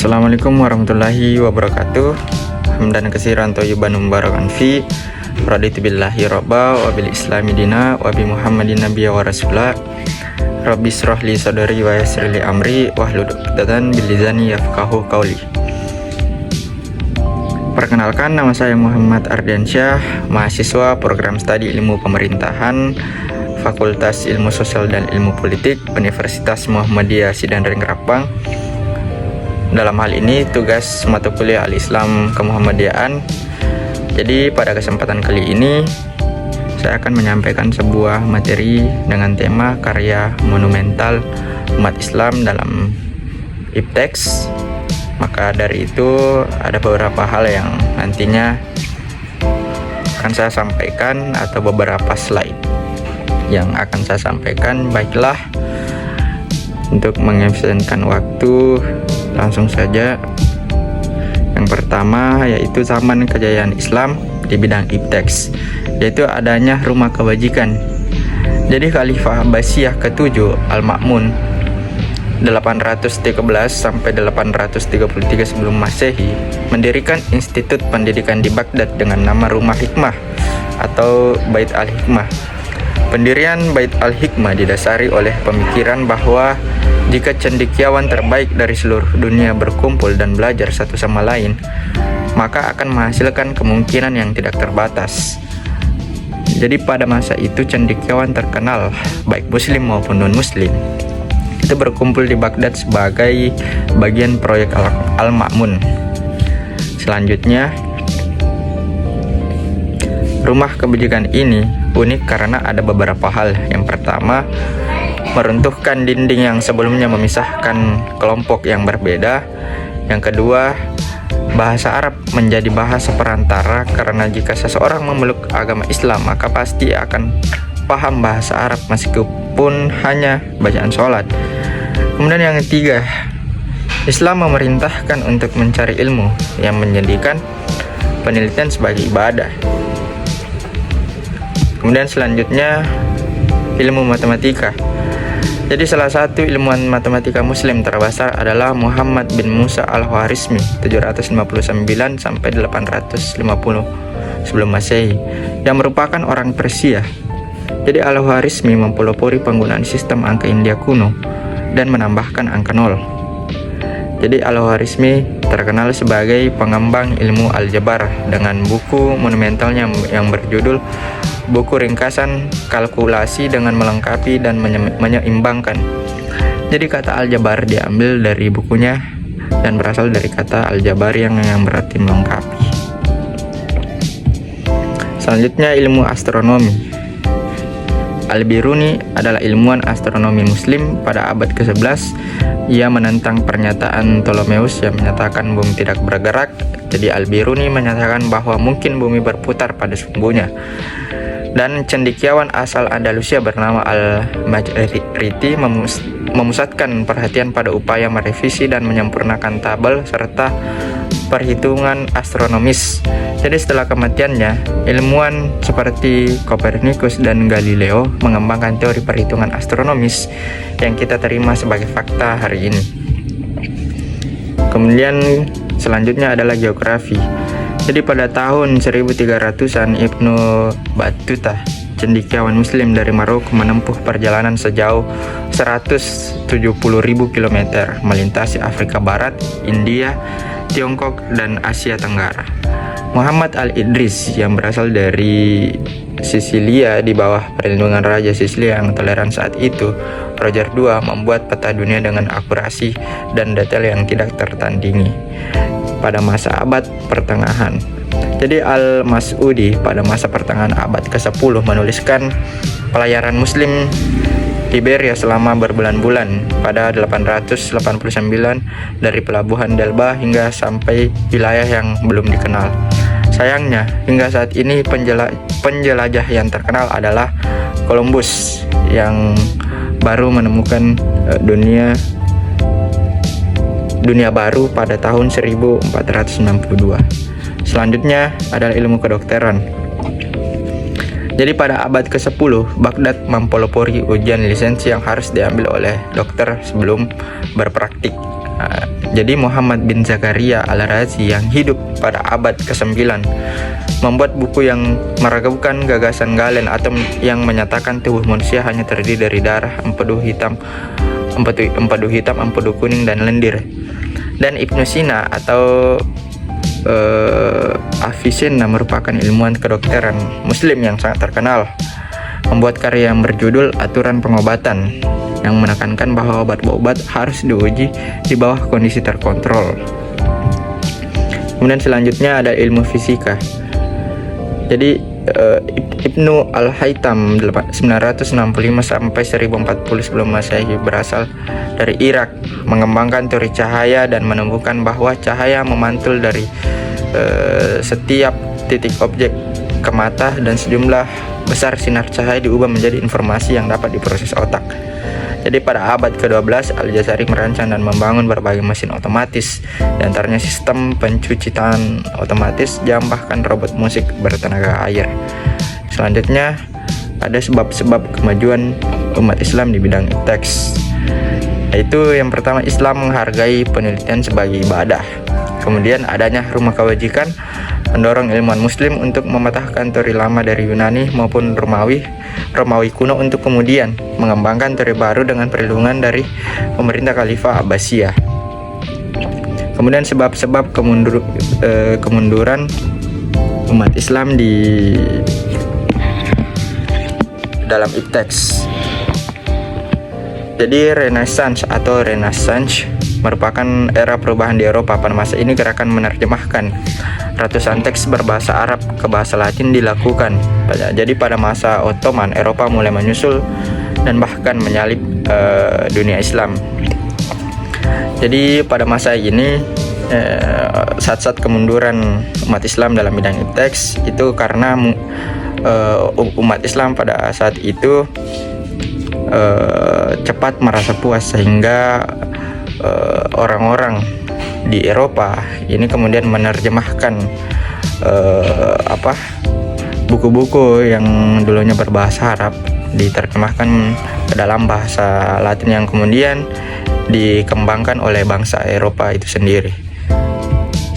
Assalamualaikum warahmatullahi wabarakatuh. Hamdan katsiran thayyiban mubarakan fi. Raditu billahi rabba wa bil islami dina wa bi Muhammadin nabiyya wa rasula. Rabbi shrah li sadri wa yassir li amri wahlul 'uqdatam bil lisani yafqahu qawli. Perkenalkan, nama saya Muhammad Ardiansyah, mahasiswa program studi ilmu pemerintahan Fakultas Ilmu Sosial dan Ilmu Politik Universitas Muhammadiyah Sidanreng Rapang. Dalam hal ini tugas mata kuliah Al-Islam Kemuhammadiyahan. Jadi pada kesempatan kali ini saya akan menyampaikan sebuah materi dengan tema karya monumental umat Islam dalam IPTEX. Maka dari itu ada beberapa hal yang nantinya akan saya sampaikan atau beberapa slide yang akan saya sampaikan. Baiklah, untuk mengefisienkan waktu, langsung saja. Yang pertama yaitu zaman kejayaan Islam di bidang IPTEX, yaitu adanya rumah kebajikan. Jadi Khalifah Abbasiyah ke-7 Al-Ma'mun 813 sampai 833 sebelum Masehi mendirikan institut pendidikan di Baghdad dengan nama Rumah Hikmah atau Bait Al-Hikmah. Pendirian Bait Al-Hikmah didasari oleh pemikiran bahwa jika cendekiawan terbaik dari seluruh dunia berkumpul dan belajar satu sama lain, maka akan menghasilkan kemungkinan yang tidak terbatas. Jadi pada masa itu cendekiawan terkenal, baik muslim maupun non-muslim, itu berkumpul di Baghdad sebagai bagian proyek Al-Ma'mun. Selanjutnya, rumah kebajikan ini unik karena ada beberapa hal. Yang pertama, meruntuhkan dinding yang sebelumnya memisahkan kelompok yang berbeda. Yang kedua, bahasa Arab menjadi bahasa perantara karena jika seseorang memeluk agama Islam maka pasti akan paham bahasa Arab meskipun hanya bacaan sholat. Kemudian yang ketiga, Islam memerintahkan untuk mencari ilmu yang menjadikan penelitian sebagai ibadah. Kemudian selanjutnya, ilmu matematika. Jadi salah satu ilmuwan matematika muslim terbesar adalah Muhammad bin Musa al-Khwarizmi 759 sampai 850 sebelum Masehi, yang merupakan orang Persia. Jadi Al-Khwarizmi mempelopori penggunaan sistem angka India kuno dan menambahkan angka 0. Jadi Al-Khwarizmi terkenal sebagai pengembang ilmu aljabar dengan buku monumentalnya yang berjudul Buku Ringkasan Kalkulasi dengan melengkapi dan menyeimbangkan. Jadi kata aljabar diambil dari bukunya dan berasal dari kata aljabar yang berarti melengkapi. Selanjutnya ilmu astronomi. Al-Biruni adalah ilmuwan astronomi muslim pada abad ke-11. Ia menentang pernyataan Ptolemeus yang menyatakan bumi tidak bergerak. Jadi Al-Biruni menyatakan bahwa mungkin bumi berputar pada sumbunya. Dan cendekiawan asal Andalusia bernama Al-Majriti memusatkan perhatian pada upaya merevisi dan menyempurnakan tabel serta perhitungan astronomis. Jadi setelah kematiannya, ilmuwan seperti Kopernikus dan Galileo mengembangkan teori perhitungan astronomis yang kita terima sebagai fakta hari ini. Kemudian selanjutnya adalah geografi. Jadi pada tahun 1300-an Ibnu Battuta, cendekiawan muslim dari Maroko, menempuh perjalanan sejauh 170.000 km melintasi Afrika Barat, India, Tiongkok, dan Asia Tenggara. Muhammad Al-Idris yang berasal dari Sisilia di bawah perlindungan Raja Sisilia yang toleran saat itu, Roger II, membuat peta dunia dengan akurasi dan detail yang tidak tertandingi pada masa abad pertengahan. Jadi Al-Mas'udi pada masa pertengahan abad ke-10 menuliskan pelayaran muslim Iberia selama berbulan-bulan pada 889 dari pelabuhan Delba hingga sampai wilayah yang belum dikenal. Sayangnya, hingga saat ini penjelajah yang terkenal adalah Columbus yang baru menemukan dunia baru pada tahun 1492. Selanjutnya adalah ilmu kedokteran. Jadi pada abad ke-10, Baghdad mempelopori ujian lisensi yang harus diambil oleh dokter sebelum berpraktik. Jadi Muhammad bin Zakaria Al-Razi yang hidup pada abad ke-9 membuat buku yang meragukan gagasan Galen atau yang menyatakan tubuh manusia hanya terdiri dari darah, empedu hitam, empedu kuning, dan lendir. Dan Ibnu Sina atau Avicenna merupakan ilmuwan kedokteran muslim yang sangat terkenal, membuat karya yang berjudul Aturan Pengobatan yang menekankan bahwa obat-obat harus diuji di bawah kondisi terkontrol. Kemudian selanjutnya ada ilmu fisika. Jadi Ibnu Al-Haytham 965 sampai 1040 sebelum Masehi berasal dari Irak, mengembangkan teori cahaya dan menemukan bahwa cahaya memantul dari setiap titik objek ke mata, dan sejumlah besar sinar cahaya diubah menjadi informasi yang dapat diproses otak. Jadi pada abad ke-12 Al-Jazari merancang dan membangun berbagai mesin otomatis, diantaranya sistem pencuci tangan otomatis, jam, bahkan robot musik bertenaga air. Selanjutnya ada sebab-sebab kemajuan umat Islam di bidang teks. Yaitu yang pertama, Islam menghargai penelitian sebagai ibadah. Kemudian adanya rumah kebajikan mendorong ilmuwan muslim untuk mematahkan teori lama dari Yunani maupun Romawi kuno untuk kemudian mengembangkan teori baru dengan perlindungan dari pemerintah Khalifah Abbasiyah. Kemudian sebab-sebab kemunduran umat Islam di dalam ipteks. Jadi Renaissance merupakan era perubahan di Eropa. Pada masa ini gerakan menerjemahkan ratusan teks berbahasa Arab ke bahasa Latin dilakukan. Jadi pada masa Ottoman, Eropa mulai menyusul dan bahkan menyalip dunia Islam. Jadi pada masa ini saat-saat kemunduran umat Islam dalam bidang teks itu karena umat Islam pada saat itu cepat merasa puas, sehingga orang-orang di Eropa ini kemudian menerjemahkan buku-buku yang dulunya berbahasa Arab, diterjemahkan ke dalam bahasa Latin yang kemudian dikembangkan oleh bangsa Eropa itu sendiri.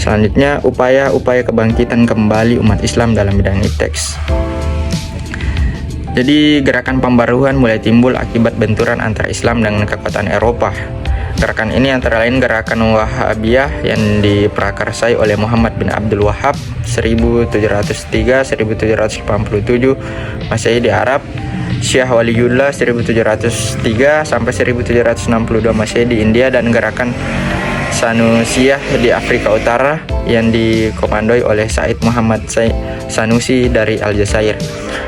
Selanjutnya, upaya-upaya kebangkitan kembali umat Islam dalam bidang teks. Jadi gerakan pembaruan mulai timbul akibat benturan antara Islam dengan kekuatan Eropa. Gerakan ini antara lain gerakan Wahhabiyah yang diprakarsai oleh Muhammad bin Abdul Wahhab 1703-1787 Masehi di Arab, Syekh Waliullah 1703 sampai 1762 Masehi di India, dan gerakan Sanusiyah di Afrika Utara yang dikomandoi oleh Said Muhammad Sanusi dari Aljazair.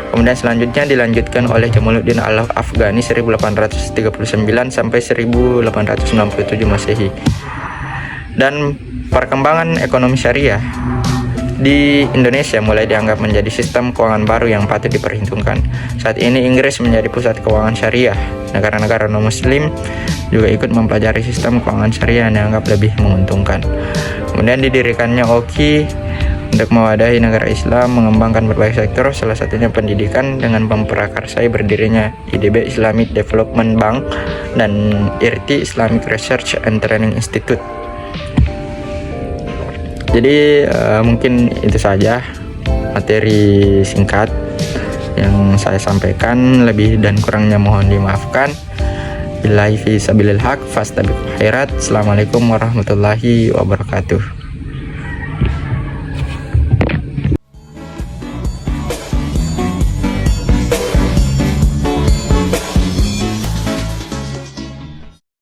Kemudian selanjutnya dilanjutkan oleh Jamaluddin Al-Afghani 1839 sampai 1867 Masehi. Dan perkembangan ekonomi syariah di Indonesia mulai dianggap menjadi sistem keuangan baru yang patut diperhitungkan. Saat ini Inggris menjadi pusat keuangan syariah. Negara-negara non-muslim juga ikut mempelajari sistem keuangan syariah yang dianggap lebih menguntungkan. Kemudian didirikannya OKI untuk mewadahi negara Islam, mengembangkan berbagai sektor, salah satunya pendidikan dengan memprakarsai berdirinya IDB Islamic Development Bank dan IRTI Islamic Research and Training Institute. Jadi mungkin itu saja materi singkat yang saya sampaikan, lebih dan kurangnya mohon dimaafkan. Billahi fi sabilil haq fastabiqul khairat. Assalamualaikum warahmatullahi wabarakatuh.